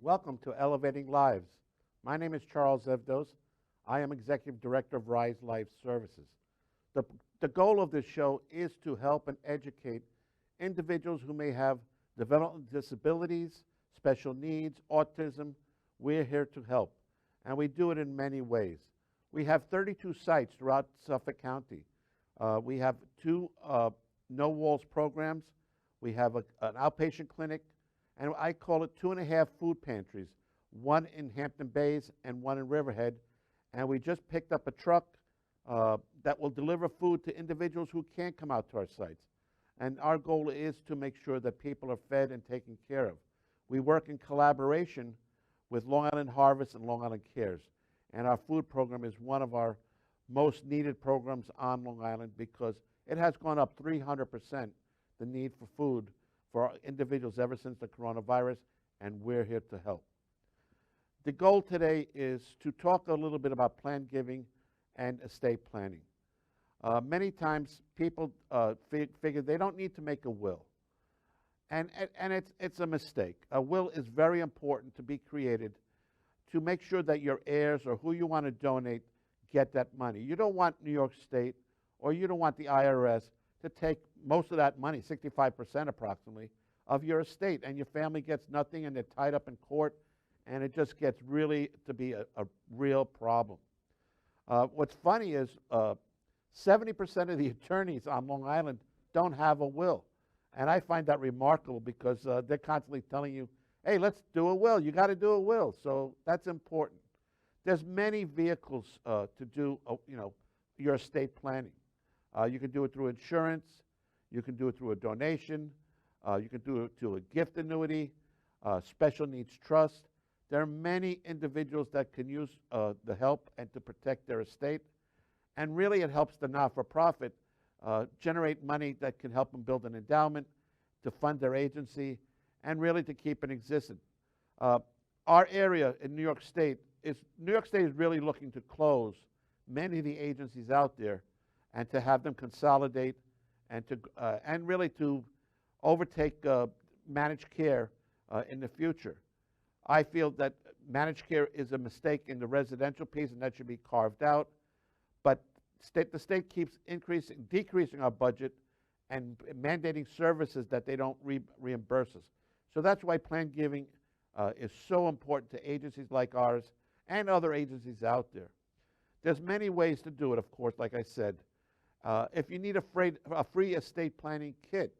Welcome to Elevating Lives. My name is Charles Evdos. I am Executive Director of Rise Life Services. The goal of this show is to help and educate individuals who may have developmental disabilities, special needs, autism. We're here to help, and we do it in many ways. We have 32 sites throughout Suffolk County. We have two No Walls programs. We have an outpatient clinic, and I call it 2.5 food pantries, one in Hampton Bays and one in Riverhead. And we just picked up a truck that will deliver food to individuals who can't come out to our sites. And our goal is to make sure that people are fed and taken care of. We work in collaboration with Long Island Harvest and Long Island Cares. And our food program is one of our most needed programs on Long Island because it has gone up 300%, the need for food for individuals ever since the coronavirus, and we're here to help. The goal today is to talk a little bit about plan giving and estate planning. Many times people figure they don't need to make a will. And it's a mistake. A will is very important to be created to make sure that your heirs or who you want to donate get that money. You don't want New York State or you don't want the IRS to take most of that money, 65% approximately, of your estate, and your family gets nothing and they're tied up in court, and it just gets really to be a real problem. What's funny is 70% of the attorneys on Long Island don't have a will. And I find that remarkable because they're constantly telling you, hey, let's do a will. You got to do a will. So that's important. There's many vehicles to do, your estate planning. You can do it through insurance. You can do it through a donation. You can do it through a gift annuity, special needs trust. There are many individuals that can use the help and to protect their estate. And really it helps the not-for-profit generate money that can help them build an endowment, to fund their agency, and really to keep it existent. Our area in New York State is really looking to close many of the agencies out there and to have them consolidate and really to overtake managed care in the future. I feel that managed care is a mistake in the residential piece, and that should be carved out. But the state keeps decreasing our budget and mandating services that they don't reimburse us. So that's why plan giving is so important to agencies like ours and other agencies out there. There's many ways to do it, of course, like I said. If you need a free estate planning kit,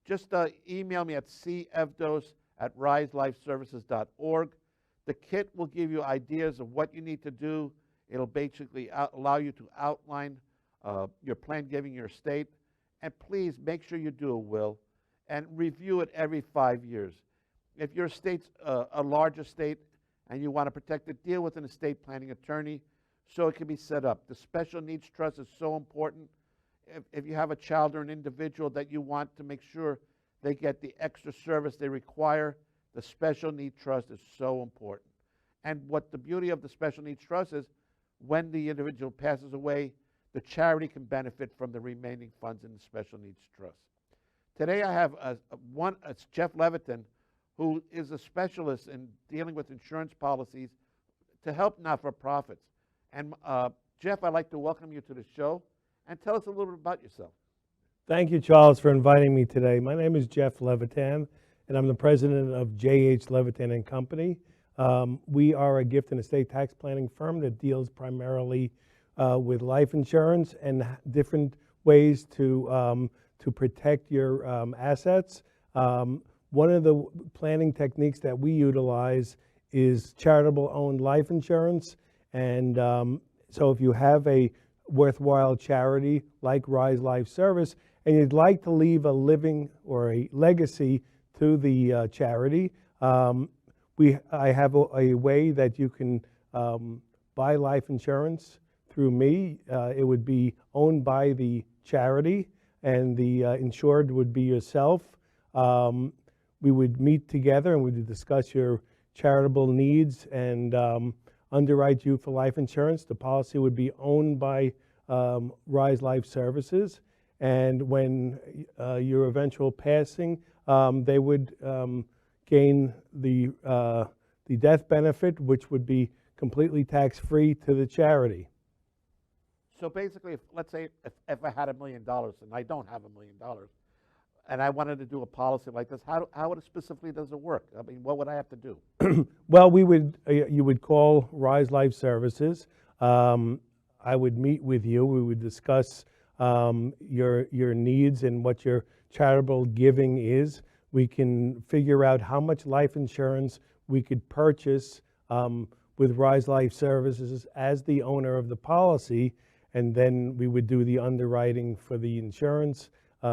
just email me at cevdos@riselifeservices.org. The kit will give you ideas of what you need to do. It'll basically allow you to outline your plan giving your estate. And please make sure you do a will and review it every 5 years. If your estate's a large estate and you want to protect it, deal with an estate planning attorney so it can be set up. The special needs trust is so important. If you have a child or an individual that you want to make sure they get the extra service they require, the special needs trust is so important. And what the beauty of the special needs trust is, when the individual passes away, the charity can benefit from the remaining funds in the special needs trust. Today I have it's Jeff Levitan, who is a specialist in dealing with insurance policies to help not-for-profits. And Jeff, I'd like to welcome you to the show and tell us a little bit about yourself. Thank you, Charles, for inviting me today. My name is Jeff Levitan, and I'm the president of J.H. Levitan and Company. We are a gift and estate tax planning firm that deals primarily with life insurance and different ways to protect your assets. One of the planning techniques that we utilize is charitable-owned life insurance. And so if you have a worthwhile charity like Rise Life Service and you'd like to leave a living or a legacy to the charity, I have a way that you can buy life insurance through me. It would be owned by the charity, and the insured would be yourself. We would meet together and we would discuss your charitable needs and underwrite you for life insurance. The policy would be owned by Rise Life Services, and when your eventual passing, they would gain the death benefit, which would be completely tax-free to the charity. So basically, let's say if I had $1 million and I don't have $1 million, and I wanted to do a policy like this, how specifically does it work? I mean, what would I have to do? Well, you would call Rise Life Services. I would meet with you. We would discuss your needs and what your charitable giving is. We can figure out how much life insurance we could purchase with Rise Life Services as the owner of the policy, and then we would do the underwriting for the insurance.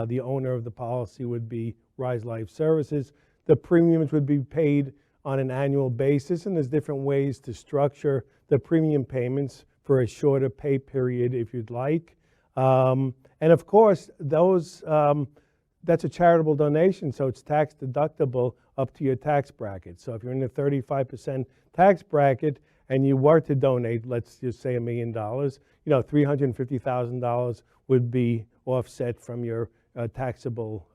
The owner of the policy would be Rise Life Services. The premiums would be paid on an annual basis, and there's different ways to structure the premium payments for a shorter pay period if you'd like. And of course, that's a charitable donation, so it's tax deductible up to your tax bracket. So if you're in the 35% tax bracket and you were to donate, let's just say $1 million, $350,000 would be offset from your taxable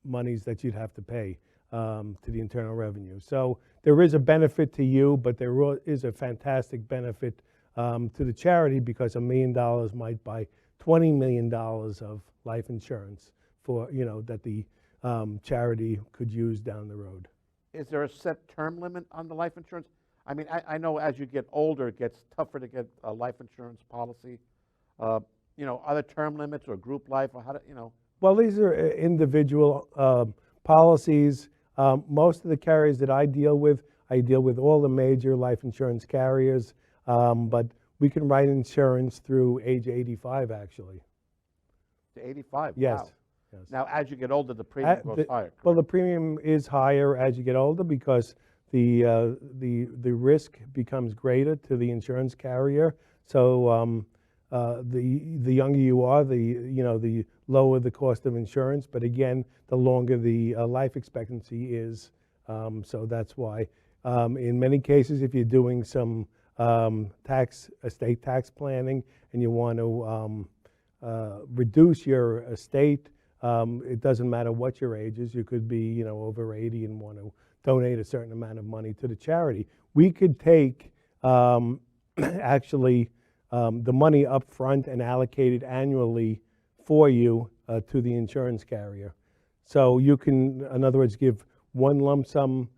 monies that you'd have to pay to the Internal Revenue. So there is a benefit to you, but there is a fantastic benefit to the charity, because $1 million might buy $20 million of life insurance for, that the charity could use down the road. Is there a set term limit on the life insurance? I mean, I know as you get older, it gets tougher to get a life insurance policy. Are there term limits or group life, or how do? Well, these are individual policies. Most of the carriers that I deal with all the major life insurance carriers, but we can write insurance through age 85, actually. To 85? Yes. Wow. Yes. Now, as you get older, the premium goes higher. Well, the premium is higher as you get older, because the risk becomes greater to the insurance carrier. So the younger you are, the lower the cost of insurance. But again, the longer the life expectancy is. So that's why, in many cases, if you're doing some estate tax planning and you want to reduce your estate, it doesn't matter what your age is. You could be, over 80 and want to donate a certain amount of money to the charity. We could take actually the money up front and allocate it annually for you to the insurance carrier. So you can, in other words, give one lump sum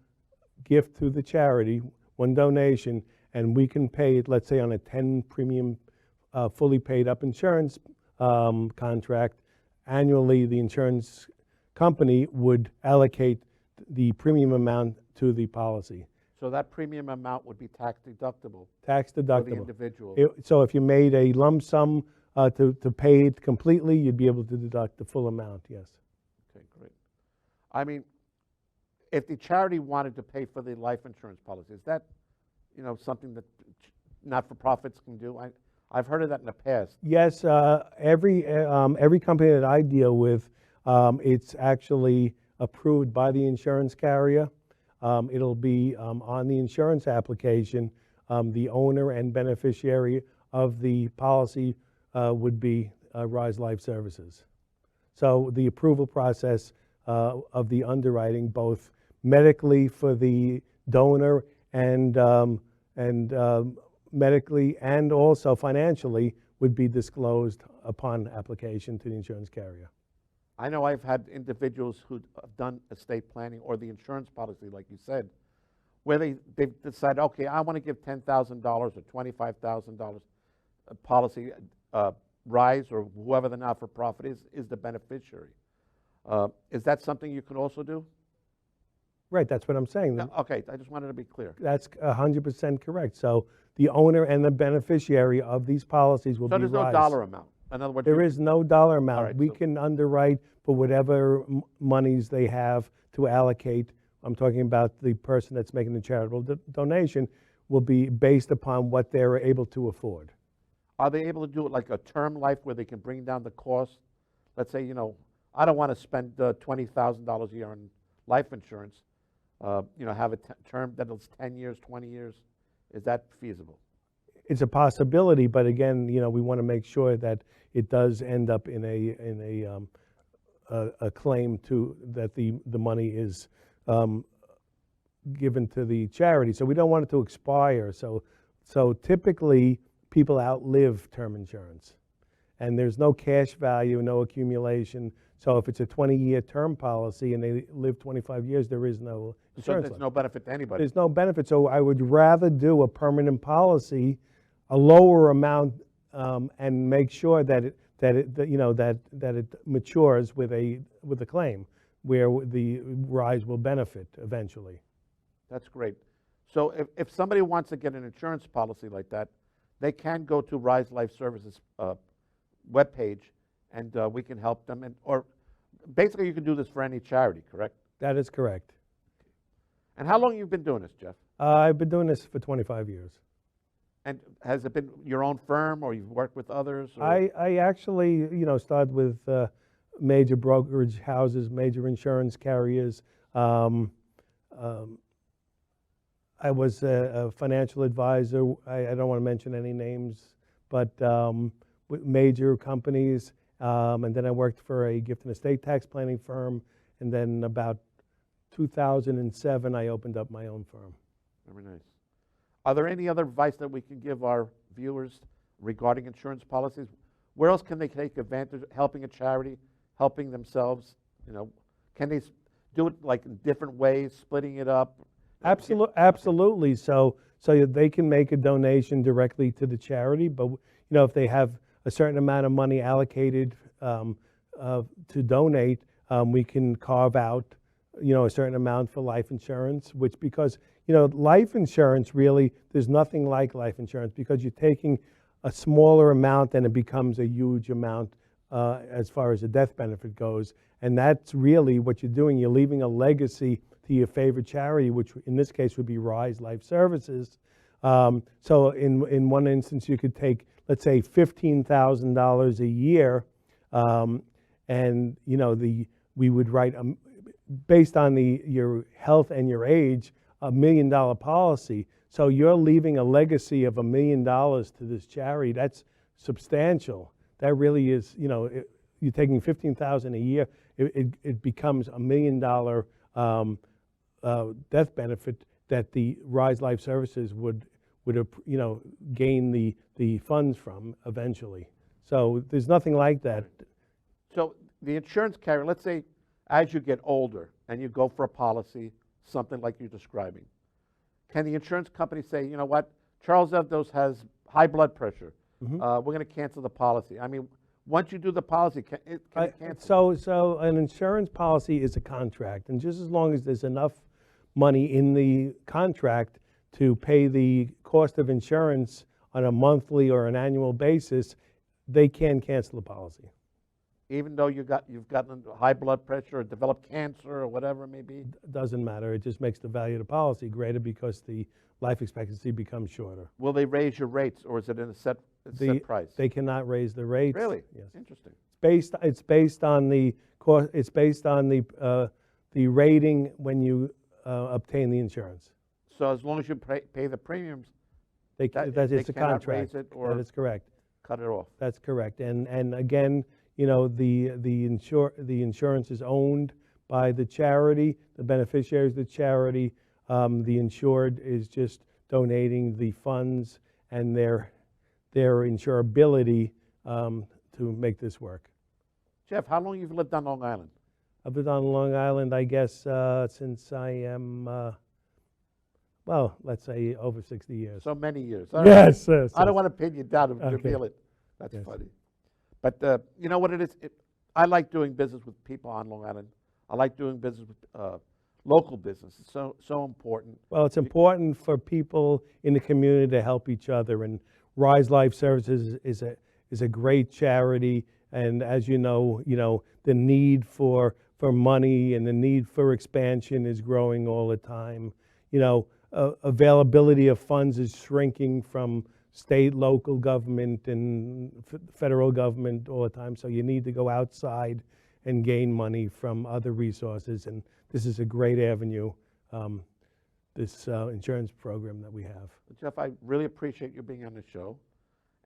gift to the charity, one donation, and we can pay it, let's say, on a 10 premium fully paid up insurance contract. Annually, the insurance company would allocate the premium amount to the policy. So that premium amount would be tax deductible. Tax deductible. For the individual. So if you made a lump sum to pay it completely, you'd be able to deduct the full amount, yes. Okay, great. I mean, if the charity wanted to pay for the life insurance policy, is that, something that not-for-profits can do? I've heard of that in the past. Yes, every company that I deal with, it's actually approved by the insurance carrier. It'll be on the insurance application. The owner and beneficiary of the policy would be Rise Life Services. So the approval process of the underwriting, both medically for the donor and medically and also financially, would be disclosed upon application to the insurance carrier. I know I've had individuals who have done estate planning or the insurance policy, like you said, where they've decided, okay, I want to give $10,000 or $25,000 policy. Rise or whoever the not-for-profit is the beneficiary. Is that something you can also do? Right, that's what I'm saying. No, okay, I just wanted to be clear. That's 100% correct. So the owner and the beneficiary of these policies will be Rise. So there's no dollar amount? In other words, there is no dollar amount. Right, we can underwrite for whatever monies they have to allocate. I'm talking about the person that's making the charitable donation will be based upon what they're able to afford. Are they able to do it like a term life where they can bring down the cost? Let's say, I don't want to spend $20,000 a year on life insurance. Have a term that is 10 years, 20 years. Is that feasible? It's a possibility, but again, we want to make sure that it does end up in a claim to that the money is um, given to the charity. So we don't want it to expire. So typically, people outlive term insurance. And there's no cash value, no accumulation. So if it's a 20-year term policy and they live 25 years, there is no So insurance there's left. no benefit to anybody. There's no benefit. So I would rather do a permanent policy, a lower amount, and make sure that it matures with a claim where the rise will benefit eventually. That's great. So if somebody wants to get an insurance policy like that, they can go to Rise Life Services webpage, and we can help them. Or basically, you can do this for any charity, correct? That is correct. And how long have you been doing this, Jeff? I've been doing this for 25 years. And has it been your own firm, or you've worked with others? Or? I actually, started with major brokerage houses, major insurance carriers. I was a financial advisor. I don't want to mention any names, but with major companies. And then I worked for a gift and estate tax planning firm. And then about 2007, I opened up my own firm. Very nice. Are there any other advice that we can give our viewers regarding insurance policies? Where else can they take advantage of helping a charity, helping themselves? Can they do it like in different ways, splitting it up? Absolutely. So they can make a donation directly to the charity, but if they have a certain amount of money allocated to donate, we can carve out a certain amount for life insurance, which because life insurance really, there's nothing like life insurance because you're taking a smaller amount and it becomes a huge amount as far as the death benefit goes. And that's really what you're doing. You're leaving a legacy to your favorite charity, which in this case would be Rise Life Services. So in one instance, you could take, let's say, $15,000 a year, and we would write based on your health and your age, $1 million policy. So you're leaving a legacy of $1 million to this charity. That's substantial. That really is, you're taking $15,000 a year. It becomes $1 million death benefit that the Rise Life Services would gain the funds from eventually. So there's nothing like that. So the insurance carrier, let's say as you get older and you go for a policy, something like you're describing, can the insurance company say, you know what, Charles Evdos has high blood pressure. We're going to cancel the policy. I mean, once you do the policy, can it cancel? So an insurance policy is a contract, and just as long as there's enough money in the contract to pay the cost of insurance on a monthly or an annual basis, they can cancel the policy. Even though you've gotten high blood pressure or developed cancer or whatever it may be? Doesn't matter. It just makes the value of the policy greater because the life expectancy becomes shorter. Will they raise your rates, or is it in a set price? They cannot raise the rates. Really? Yes. Interesting. It's based on the cost. It's based on the rating when you obtain the insurance. So as long as you pay the premiums, It's a cannot contract. raise it or That is correct. cut it off. That's correct. And again, the insurance is owned by the charity. The beneficiaries of the charity. The insured is just donating the funds and their insurability to make this work. Jeff, how long have you lived on Long Island? I've been on Long Island, I guess, since I am, let's say over 60 years. So many years. Yes. I don't want to pin you down and reveal it. That's funny. But you know what it is? I like doing business with people on Long Island. I like doing business with local business. It's so important. Well, it's important for people in the community to help each other, and Rise Life Services is a great charity. And as you know, the need for money and the need for expansion is growing all the time. Availability of funds is shrinking from state, local government, and federal government all the time. So you need to go outside and gain money from other resources. And this is a great avenue, this insurance program that we have. Jeff, I really appreciate you being on the show.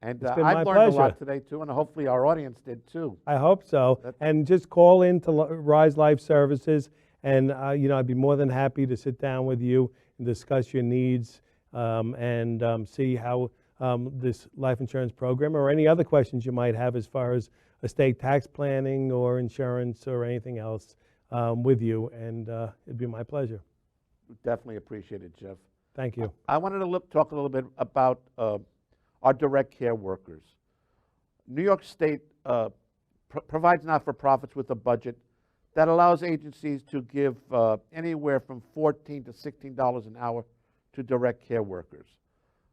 And It's been I've my learned a lot pleasure. today, too, and hopefully our audience did, too. I hope so. And just call in to Rise Life Services And I'd be more than happy to sit down with you and discuss your needs and see how this life insurance program or any other questions you might have as far as estate tax planning or insurance or anything else with you. And it'd be my pleasure. Definitely appreciate it, Jeff. Thank you. I wanted to talk a little bit about our direct care workers. New York State provides not-for-profits with a budget that allows agencies to give anywhere from $14 to $16 an hour to direct care workers.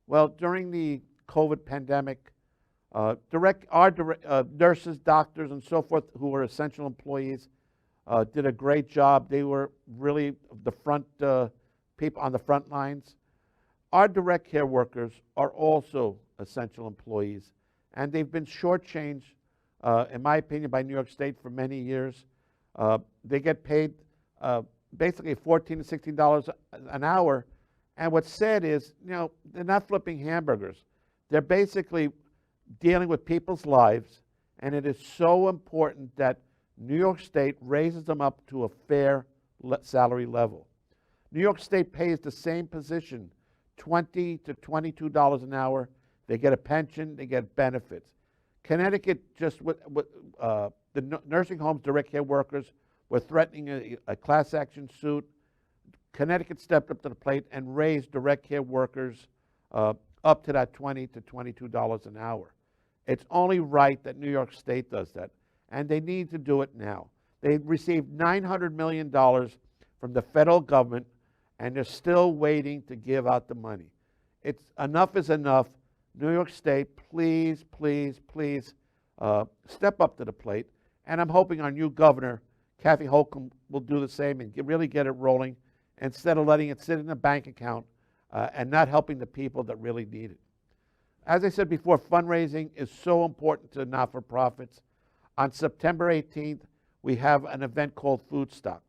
Well, during the COVID pandemic, nurses, doctors, and so forth who were essential employees did a great job. They were really the front people on the front lines. Our direct care workers are also essential employees, and they've been shortchanged, in my opinion, by New York State for many years. They get paid basically $14 to $16 an hour, and what's sad is, they're not flipping hamburgers. They're basically dealing with people's lives, and it is so important that New York State raises them up to a fair salary level. New York State pays the same position $20 to $22 an hour. They get a pension, they get benefits. Connecticut, just with the nursing homes direct care workers were threatening a class action suit. Connecticut stepped up to the plate and raised direct care workers up to that $20 to $22 an hour. It's only right that New York State does that, and they need to do it now. They received $900 million from the federal government, and they're still waiting to give out the money. Enough is enough. New York State, please, please, please step up to the plate. And I'm hoping our new governor, Kathy Hochul, will do the same and really get it rolling instead of letting it sit in a bank account and not helping the people that really need it. As I said before, fundraising is so important to not-for-profits. On September 18th, we have an event called Food Stock.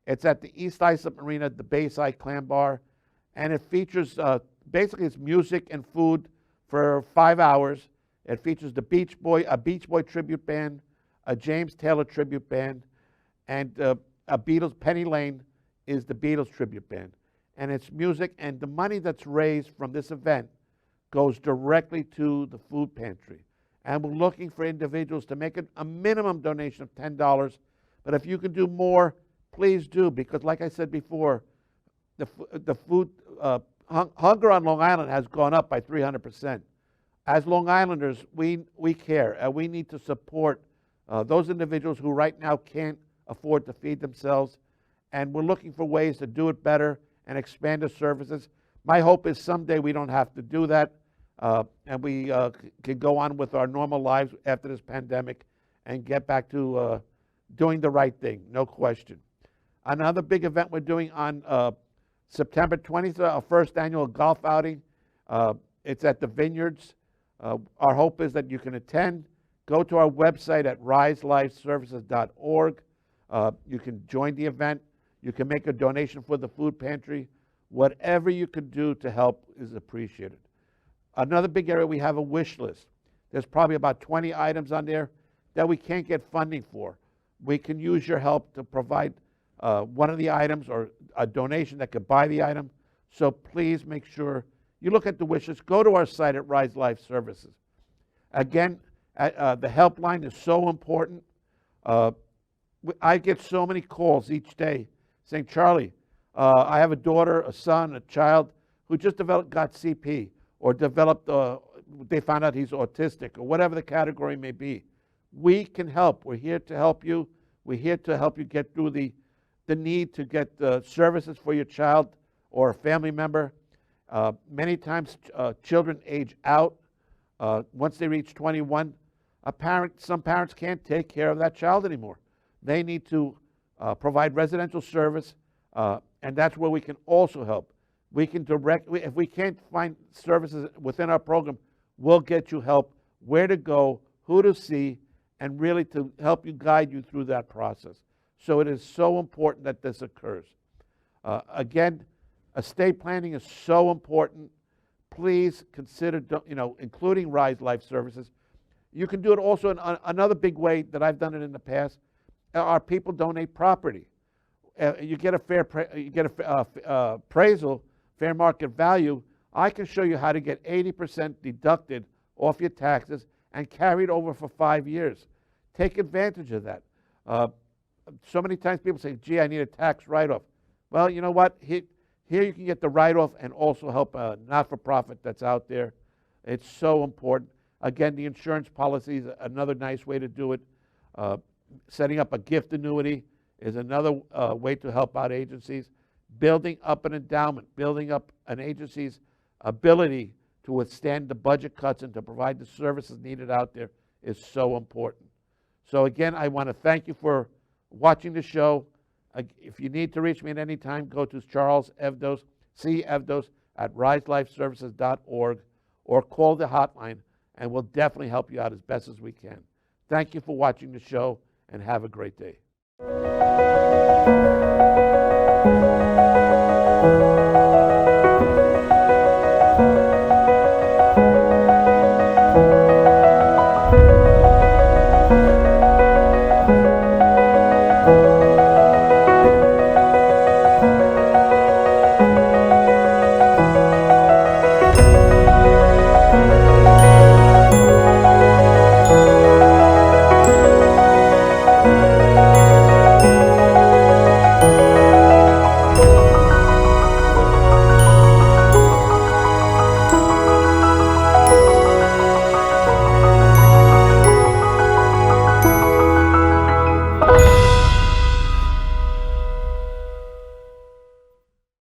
It's at the East Islip Marina, the Bayside Clam Bar, and it features, basically it's music and food for 5 hours. It features a Beach Boy tribute band, a James Taylor tribute band, and a Beatles, Penny Lane is the Beatles tribute band. And it's music, and the money that's raised from this event goes directly to the food pantry. And we're looking for individuals to make a minimum donation of $10, but if you can do more, please do, because like I said before, the food hunger on Long Island has gone up by 300%. As Long Islanders, we care, and we need to support those individuals who right now can't afford to feed themselves, and we're looking for ways to do it better and expand the services. My hope is someday we don't have to do that, and we can go on with our normal lives after this pandemic and get back to doing the right thing, no question. Another big event we're doing on September 20th, our first annual golf outing. It's at the Vineyards. Our hope is that you can attend. Go to our website at riselifeservices.org. You can join the event. You can make a donation for the food pantry. Whatever you can do to help is appreciated. Another big area, we have a wish list. There's probably about 20 items on there that we can't get funding for. We can use your help to provide one of the items or a donation that could buy the item. So please make sure you look at the wishes. Go to our site at Rise Life Services. Again, the helpline is so important. I get so many calls each day saying, Charlie, I have a daughter, a son, a child who just got CP or developed, they found out he's autistic or whatever the category may be. We can help. We're here to help you. We're here to help you get through the need to get services for your child or a family member. Many times children age out. Once they reach 21, some parents can't take care of that child anymore. They need to provide residential service, and that's where we can also help. We can if we can't find services within our program, we'll get you help, where to go, who to see, and really to help you guide you through that process. So it is so important that this occurs. Again, estate planning is so important. Please consider, including Rise Life Services. You can do it also in another big way that I've done it in the past. Our people donate property. you get a appraisal, fair market value, I can show you how to get 80% deducted off your taxes and carried over for 5 years. Take advantage of that. So many times people say, gee, I need a tax write-off. Well, you know what? Here you can get the write-off and also help a not-for-profit that's out there. It's so important. Again, the insurance policy is another nice way to do it. Setting up a gift annuity is another way to help out agencies. Building up an endowment, building up an agency's ability to withstand the budget cuts and to provide the services needed out there is so important. So again, I want to thank you for watching the show. If you need to reach me at any time, go to Charles Evdos, Evdos at riselifeservices.org, or call the hotline, and we'll definitely help you out as best as we can. Thank you for watching the show, and have a great day.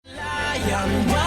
I am